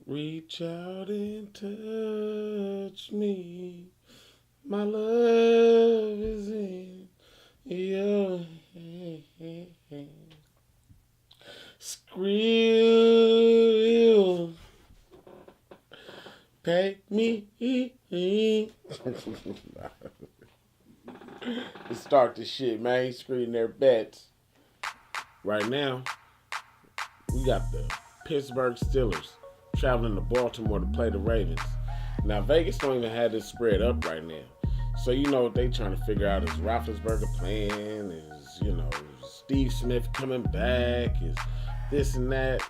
Reach out and touch me. My love is in your hand. Screl, take me in. Let's start this shit, man. Screllionaire Bets. Right now, we got the Pittsburgh Steelers traveling to Baltimore to play the Ravens. Now, Vegas don't even have this spread up right now. So, you know what they trying to figure out is Roethlisberger playing, is, Steve Smith coming back, is this and that.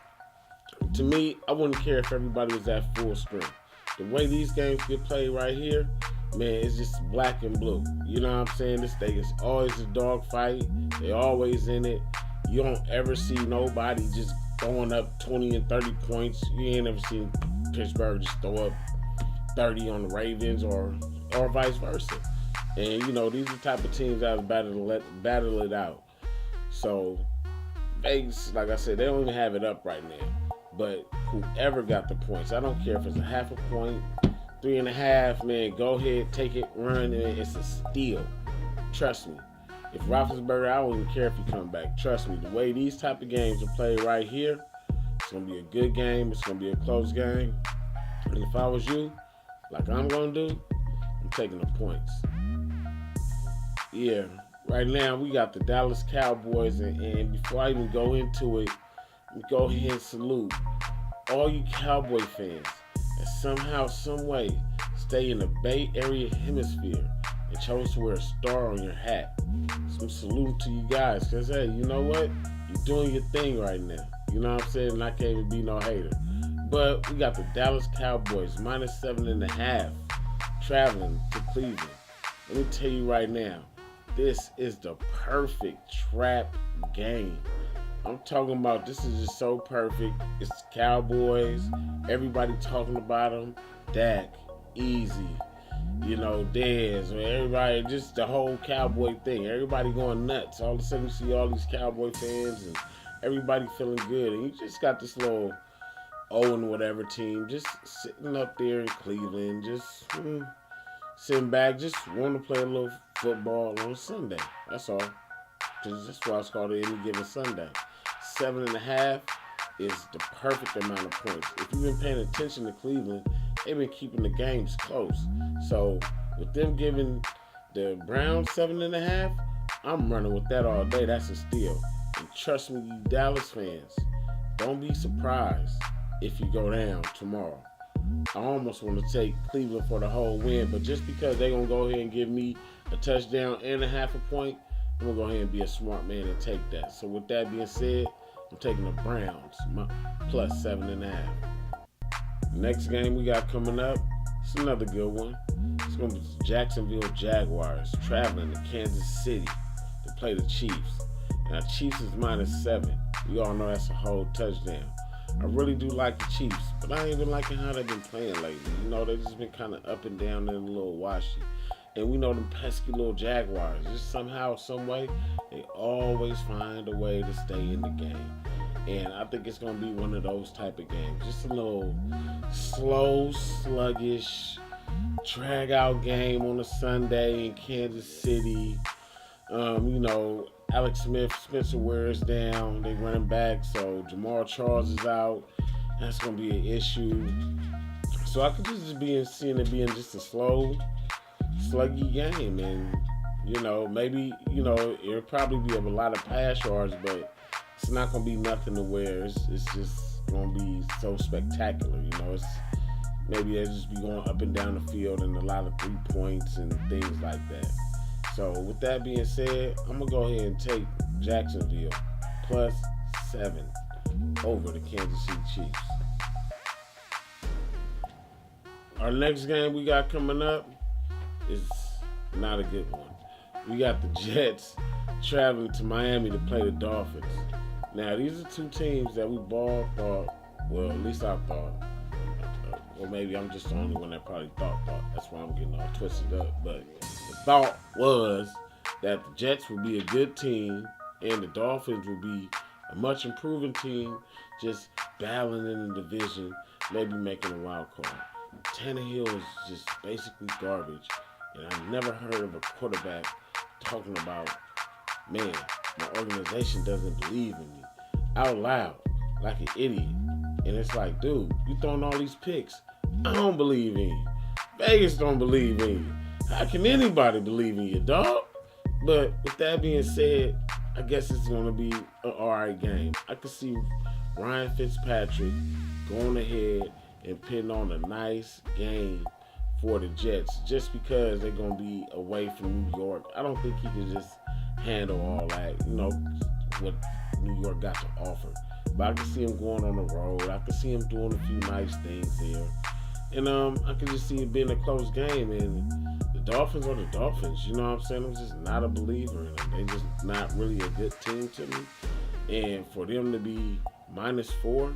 To me, I wouldn't care if everybody was at full strength. The way these games get played right here, man, it's just black and blue. You know what I'm saying? This thing is always a dog fight. They always in it. You don't ever see nobody just throwing up 20 and 30 points. You ain't ever seen Pittsburgh just throw up 30 on the Ravens or vice versa. And, these are the type of teams that battle it out. So, Vegas, like I said, they don't even have it up right now. But whoever got the points, I don't care if it's a half a point, 3.5, man, go ahead, take it, run, and it's a steal. Trust me. If Roethlisberger, I don't even care if he come back. Trust me, the way these type of games are played right here, it's going to be a good game. It's going to be a close game. And if I was you, like I'm going to do, I'm taking the points. Yeah, right now we got the Dallas Cowboys. And before I even go into it, go ahead and salute all you Cowboy fans that somehow, some way, stay in the Bay Area hemisphere and chose to wear a star on your hat. Some salute to you guys, because, hey, you know what? You're doing your thing right now. You know what I'm saying? And I can't even be no hater. But we got the Dallas Cowboys, -7.5, traveling to Cleveland. Let me tell you right now, this is the perfect trap game. I'm talking about this is just so perfect. It's the Cowboys. Everybody talking about them. Dak, Easy, Dez, everybody, just the whole Cowboy thing. Everybody going nuts. All of a sudden you see all these Cowboy fans and everybody feeling good. And you just got this little Owen whatever team just sitting up there in Cleveland, just sitting back, just want to play a little football on Sunday. That's all. That's why it's called Any Given Sunday. 7.5 is the perfect amount of points. If you've been paying attention to Cleveland, they've been keeping the games close. So with them giving the Browns 7.5, I'm running with that all day. That's a steal. And trust me, you Dallas fans, don't be surprised if you go down tomorrow. I almost want to take Cleveland for the whole win, but just because they're going to go ahead and give me a touchdown and a half a point, I'm going to go ahead and be a smart man and take that. So with that being said, I'm taking the Browns +7.5. Next game we got coming up, it's another good one. It's going to be the Jacksonville Jaguars traveling to Kansas City to play the Chiefs. Now, Chiefs is -7. We all know that's a whole touchdown. I really do like the Chiefs, but I ain't been liking how they've been playing lately. They've just been kind of up and down and a little washy. And we know them pesky little Jaguars. Just somehow, some way, they always find a way to stay in the game. And I think it's going to be one of those type of games. Just a little slow, sluggish, drag-out game on a Sunday in Kansas City. Alex Smith, Spencer Ware's down. They running back, so Jamal Charles is out. That's going to be an issue. So I could just be seeing it being just a slow, sluggy game. And, maybe, it'll probably be a lot of pass yards, but it's not going to be nothing to where it's just going to be so spectacular. Maybe they'll just be going up and down the field and a lot of 3 points and things like that. So with that being said, I'm going to go ahead and take Jacksonville +7 over the Kansas City Chiefs. Our next game we got coming up is not a good one. We got the Jets traveling to Miami to play the Dolphins. Now, these are two teams that we all thought, well, at least I thought, or maybe I'm just the only one that probably thought. That's why I'm getting all twisted up. But the thought was that the Jets would be a good team and the Dolphins would be a much improving team, just battling in the division maybe making a wild card. Tannehill is just basically garbage, and I've never heard of a quarterback talking about, man, my organization doesn't believe in me, out loud, like an idiot. And it's like, dude, you throwing all these picks. I don't believe in you. Vegas don't believe in you. How can anybody believe in you, dog? But with that being said, I guess it's going to be an alright game. I could see Ryan Fitzpatrick going ahead and putting on a nice game for the Jets just because they're going to be away from New York. I don't think he can just handle all that, what New York got to offer. But I can see him going on the road. I can see him doing a few nice things there. And I can just see it being a close game. And the Dolphins are the Dolphins. You know what I'm saying? I'm just not a believer in them. They're just not really a good team to me. And for them to be -4,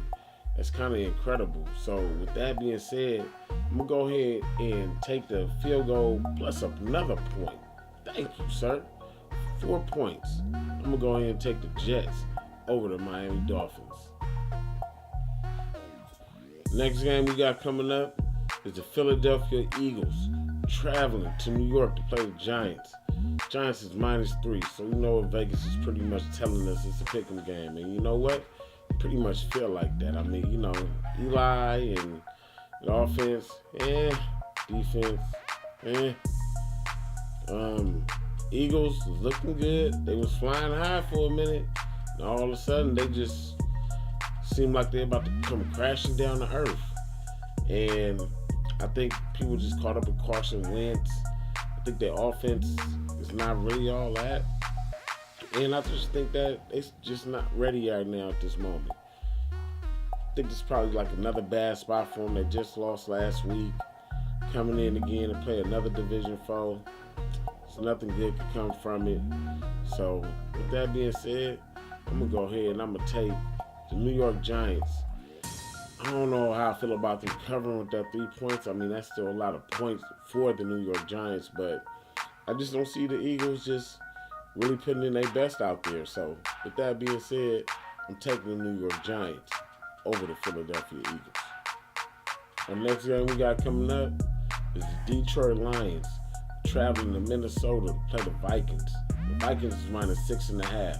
that's kind of incredible. So with that being said, I'm going to go ahead and take the field goal plus another point. Thank you, sir. 4 points. I'm going to go ahead and take the Jets over the Miami Dolphins. Next game we got coming up is the Philadelphia Eagles traveling to New York to play the Giants. Giants is -3, so we know what Vegas is pretty much telling us it's a pick'em game. And you know what? Pretty much feel like that. I mean, Eli and the offense, defense, Eagles was looking good. They was flying high for a minute. And all of a sudden, they just seem like they're about to come crashing down to earth. And I think people just caught up with Carson Wentz. I think their offense is not really all that. And I just think that it's just not ready right now at this moment. I think it's probably like another bad spot for them. They just lost last week. Coming in again to play another division foe. So nothing good could come from it. So with that being said, I'm going to go ahead and I'm going to take the New York Giants. I don't know how I feel about them covering with that 3 points. I mean, that's still a lot of points for the New York Giants, but I just don't see the Eagles just really putting in their best out there. So with that being said, I'm taking the New York Giants over the Philadelphia Eagles. Our next game we got coming up is the Detroit Lions traveling to Minnesota to play the Vikings. The Vikings is -6.5.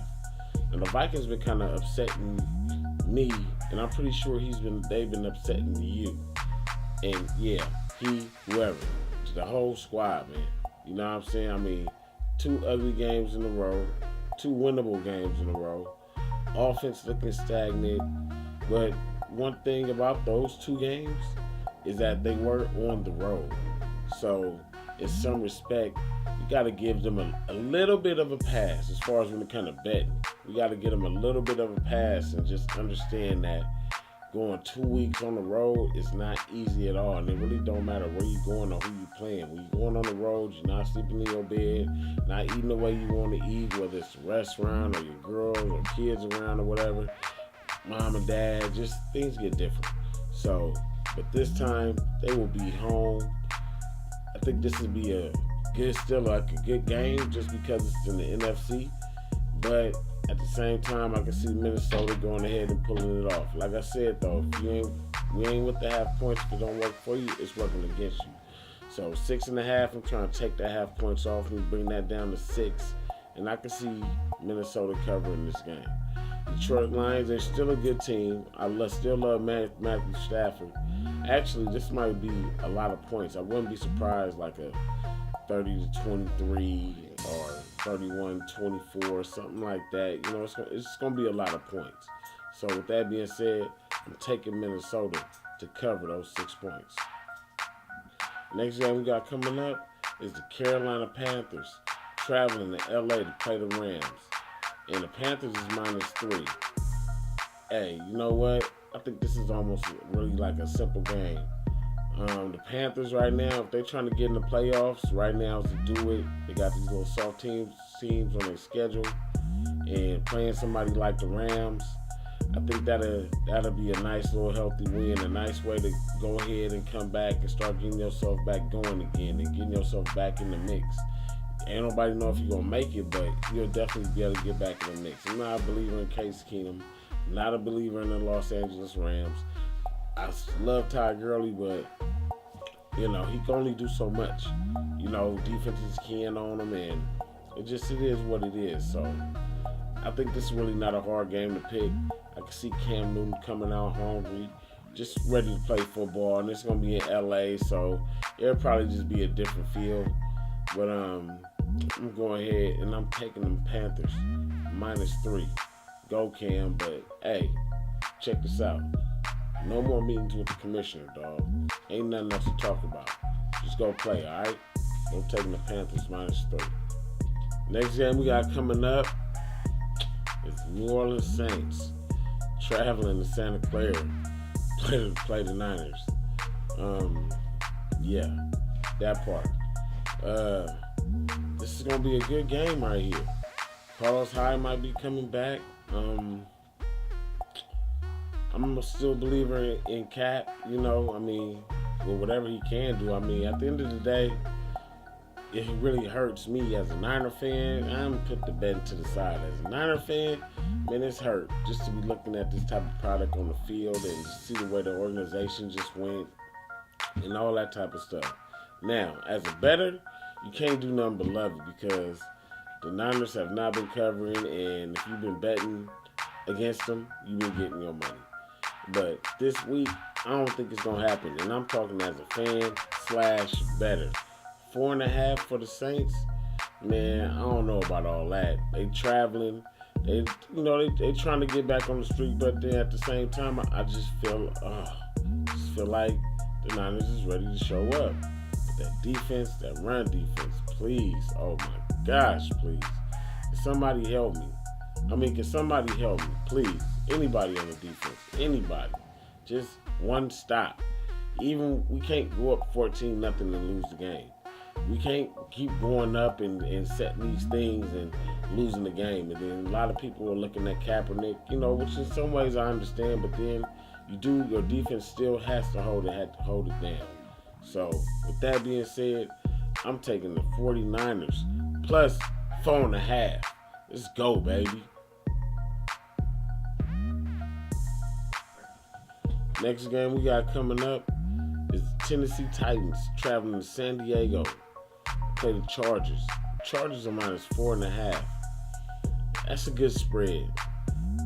And the Vikings been kind of upsetting me, and I'm pretty sure they've been upsetting you. And yeah, whoever, the whole squad, man. You know what I'm saying? I mean, 2 ugly games in a row, 2 winnable games in a row. Offense looking stagnant. But one thing about those 2 games is that they were on the road. So in some respect, you got to give them a little bit of a pass as far as when it kind of betting. We got to give them a little bit of a pass and just understand that going 2 weeks on the road is not easy at all. And it really don't matter where you're going or who you're playing. When you're going on the road, you're not sleeping in your bed, not eating the way you want to eat, whether it's a restaurant or your girls or kids around or whatever, mom and dad, just things get different. So, but this time, they will be home. I think this will be still like a good game just because it's in the NFC. But at the same time, I can see Minnesota going ahead and pulling it off. Like I said, though, if we ain't with the half points, if it don't work for you, it's working against you. So 6.5, I'm trying to take that half points off and bring that down to 6. And I can see Minnesota covering this game. Detroit Lions are still a good team. I still love Matthew Stafford. Actually, this might be a lot of points. I wouldn't be surprised like a 30-23 or 31-24, something like that. It's going to be a lot of points. So with that being said, I'm taking Minnesota to cover those 6 points. Next game we got coming up is the Carolina Panthers traveling to LA to play the Rams. And the Panthers is -3. Hey, you know what? I think this is almost really like a simple game. The Panthers right now, if they're trying to get in the playoffs, right now is to do it. They got these little soft teams on their schedule. And playing somebody like the Rams, I think that'll be a nice little healthy win, a nice way to go ahead and come back and start getting yourself back going again and getting yourself back in the mix. Ain't nobody know if you're going to make it, but you'll definitely be able to get back in the mix. I'm not a believer in Case Keenum. Not a believer in the Los Angeles Rams. I love Todd Gurley, but he can only do so much. Defenses can on him, and it is what it is. So I think this is really not a hard game to pick. I can see Cam Newton coming out hungry, just ready to play football, and it's gonna be in LA, so it'll probably just be a different feel. But I'm going ahead and I'm taking them Panthers -3. Go Cam, but hey, check this out. No more meetings with the commissioner, dog. Ain't nothing else to talk about. Just go play, all right? I'm taking the Panthers -3. Next game we got coming up is New Orleans Saints traveling to Santa Clara play the Niners. Yeah, that part. This is gonna be a good game right here. Carlos Hyde might be coming back. I'm still a believer in Cap. Whatever he can do. At the end of the day, it really hurts me as a Niner fan. I'm put the bet to the side. As a Niner fan, man, it's hurt just to be looking at this type of product on the field and see the way the organization just went and all that type of stuff. Now, as a bettor, you can't do nothing but love it because the Niners have not been covering, and if you've been betting against them, you've been getting your money. But this week, I don't think it's going to happen, and I'm talking as a fan/bettor. 4.5 for the Saints, man, I don't know about all that. They traveling, they trying to get back on the street, but then at the same time, I just feel like the Niners is ready to show up. That defense, that run defense, please, oh my gosh, please. Can somebody help me? Can somebody help me, please? Anybody on the defense, anybody. Just one stop. Even we can't go up 14-0 and lose the game. We can't keep going up and setting these things and losing the game. And then a lot of people are looking at Kaepernick, which in some ways I understand, but then your defense still has to hold it down. So with that being said, I'm taking the 49ers plus 4.5. Let's go, baby. Next game we got coming up is the Tennessee Titans traveling to San Diego to play the Chargers. The Chargers are -4.5. That's a good spread.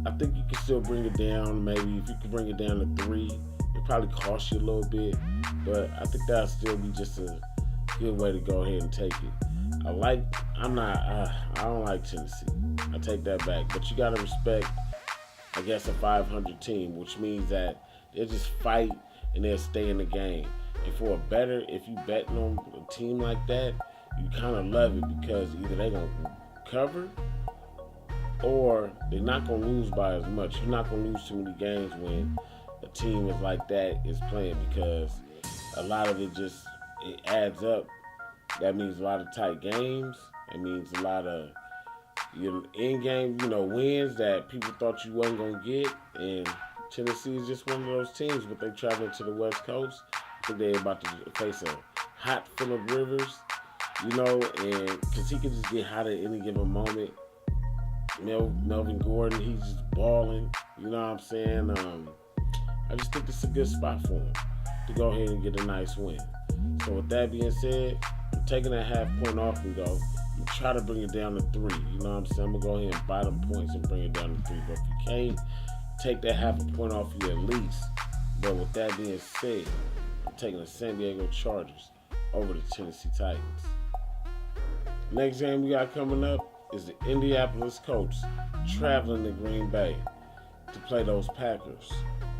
I think you can still bring it down. Maybe if you could bring it down to 3, it probably cost you a little bit, but I think that'll still be just a good way to go ahead and take it. I don't like Tennessee. I take that back, but you gotta respect, I guess, a 500 team, which means that they'll just fight and they'll stay in the game. And for a bettor, if you betting on a team like that, you kind of love it because either they're gonna cover or they're not gonna lose by as much. You're not gonna lose too many games when a team is like that is playing, because a lot of it adds up. That means a lot of tight games. It means a lot of in-game, wins that people thought you wasn't gonna get. And Tennessee is just one of those teams, but they traveling to the West Coast. I think they're about to face a hot Phillip Rivers, and because he can just get hot at any given moment. Melvin Gordon, he's just balling. You know what I'm saying? I just think it's a good spot for him to go ahead and get a nice win. So with that being said, I'm taking that half point off and go. I'm try to bring it down to 3. You know what I'm saying? I'm going to go ahead and buy them points and bring it down to 3. But if you can't, take that half a point off you at least. But with that being said, I'm taking the San Diego Chargers over the Tennessee Titans. Next game we got coming up is the Indianapolis Colts traveling to Green Bay to play those Packers.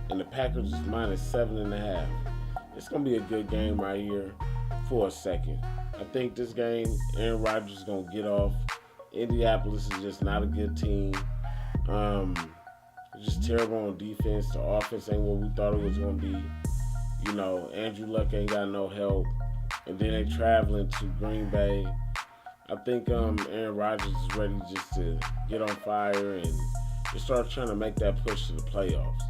And the Packers is -7.5. It's going to be a good game right here for a second. I think this game, Aaron Rodgers is going to get off. Indianapolis is just not a good team. It's just terrible on defense. The offense ain't what we thought it was going to be. Andrew Luck ain't got no help. And then they traveling to Green Bay. I think Aaron Rodgers is ready just to get on fire and just start trying to make that push to the playoffs.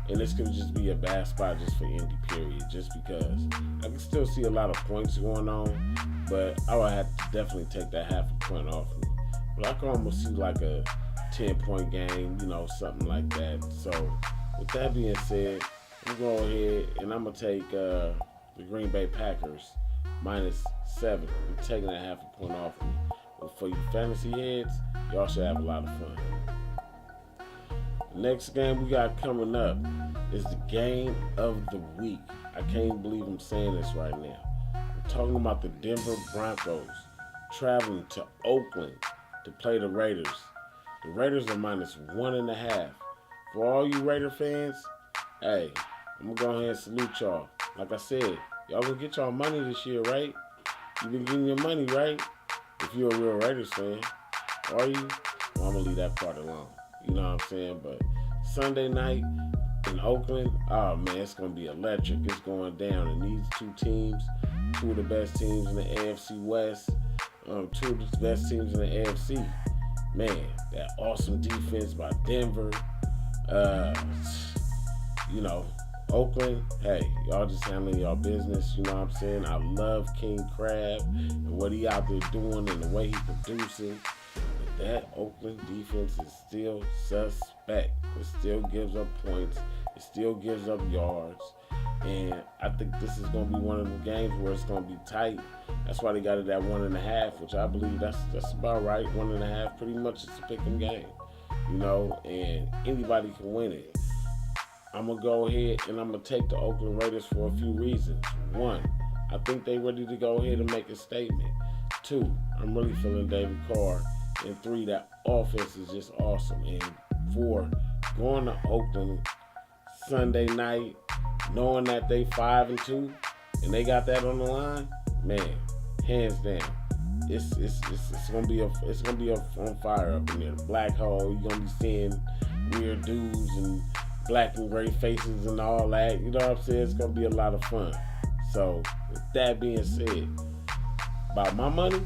And this could just be a bad spot just for Indy, period. Just because I can still see a lot of points going on, but I would have to definitely take that half a point off me. But I can almost see like a 10-point game, something like that. So with that being said, I'm going to go ahead and I'm going to take the Green Bay Packers -7. I'm taking that half a point off me. But for you fantasy heads, y'all should have a lot of fun. The next game we got coming up is the game of the week. I can't believe I'm saying this right now. I'm talking about the Denver Broncos traveling to Oakland to play the Raiders. The Raiders are -1.5. For all you Raider fans, hey, I'm going to go ahead and salute y'all. Like I said, y'all gonna get y'all money this year, right? You been getting your money, right? If you're a real Raiders fan. Are you? Well, I'm going to leave that part alone. You know what I'm saying? But Sunday night in Oakland, oh man, it's going to be electric. It's going down. And these two teams, two of the best teams in the AFC West, two of the best teams in the AFC. Man, that awesome defense by Denver. Oakland, hey, y'all just handling y'all business, you know what I'm saying? I love King Crab and what he out there doing and the way he producing. But that Oakland defense is still suspect. It still gives up points. It still gives up yards. And I think this is going to be one of the games where it's going to be tight. That's why they got it at 1.5, which I believe that's about right. 1.5, pretty much it's a pick-em game, and anybody can win it. I'm going to go ahead and I'm going to take the Oakland Raiders for a few reasons. 1, I think they're ready to go ahead and make a statement. 2, I'm really feeling David Carr. And 3, that offense is just awesome. And 4, going to Oakland Sunday night, knowing that they 5-2 and they got that on the line, man, hands down, it's gonna be on fire up in there. The black hole, you're gonna be seeing weird dudes and black and gray faces and all that. You know what I'm saying? It's gonna be a lot of fun. So with that being said, about my money,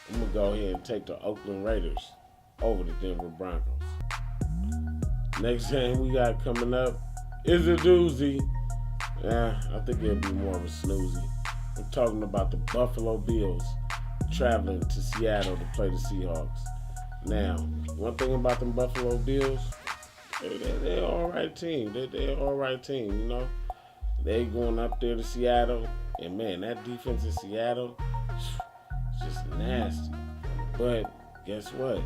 I'm gonna go ahead and take the Oakland Raiders over the Denver Broncos. Next game we got coming up is a doozy. I think it'll be more of a snoozy. I'm talking about the Buffalo Bills traveling to Seattle to play the Seahawks. Now, one thing about them Buffalo Bills, they're an all-right team. They're an all-right team, They going up there to Seattle, and man, that defense in Seattle, it's just nasty. But guess what?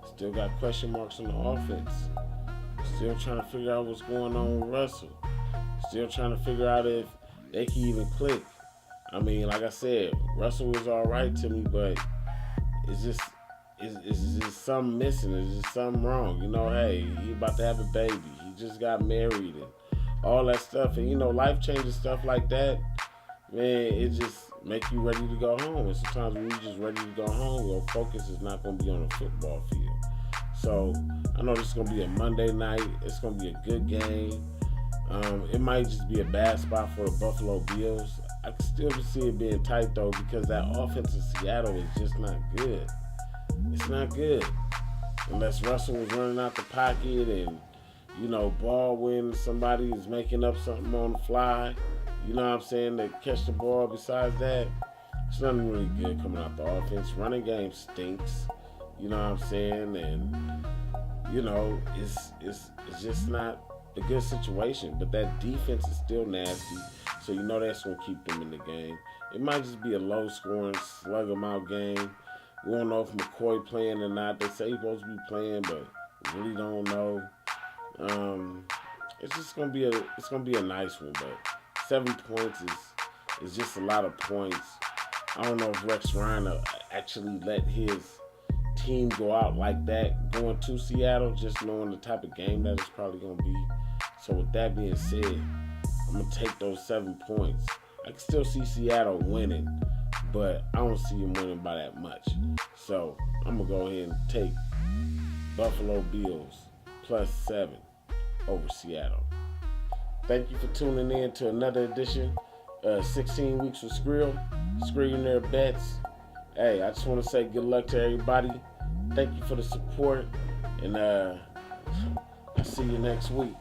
Still got question marks on the offense. Still trying to figure out what's going on with Russell. Still trying to figure out if they can even click. I mean, like I said, Russell was all right to me, but it's just something missing. It's just something wrong. Hey, he about to have a baby. He just got married and all that stuff. And, life-changing stuff like that, man, it just make you ready to go home. And sometimes when you're just ready to go home, your focus is not going to be on the football field. So I know this is going to be a Monday night. It's going to be a good game. It might just be a bad spot for the Buffalo Bills. I can still see it being tight, though, because that offense in Seattle is just not good. It's not good. Unless Russell was running out the pocket and, Baldwin, somebody is making up something on the fly, to catch the ball. Besides that, it's nothing really good coming out the offense. Running game stinks, And, it's just not a good situation. But that defense is still nasty, so that's going to keep them in the game. It might just be a low-scoring, slug-em-out game. We don't know if McCoy playing or not. They say he's supposed to be playing, but we really don't know. It's just gonna be a nice one, but 7 points is just a lot of points. I don't know if Rex Ryan will actually let his team go out like that going to Seattle, just knowing the type of game that it's probably gonna be. So with that being said, I'm gonna take those 7 points. I can still see Seattle winning, but I don't see him winning by that much. So I'm going to go ahead and take Buffalo Bills +7 over Seattle. Thank you for tuning in to another edition of 16 Weeks with Screllionaire Bets. Hey, I just want to say good luck to everybody. Thank you for the support, and I'll see you next week.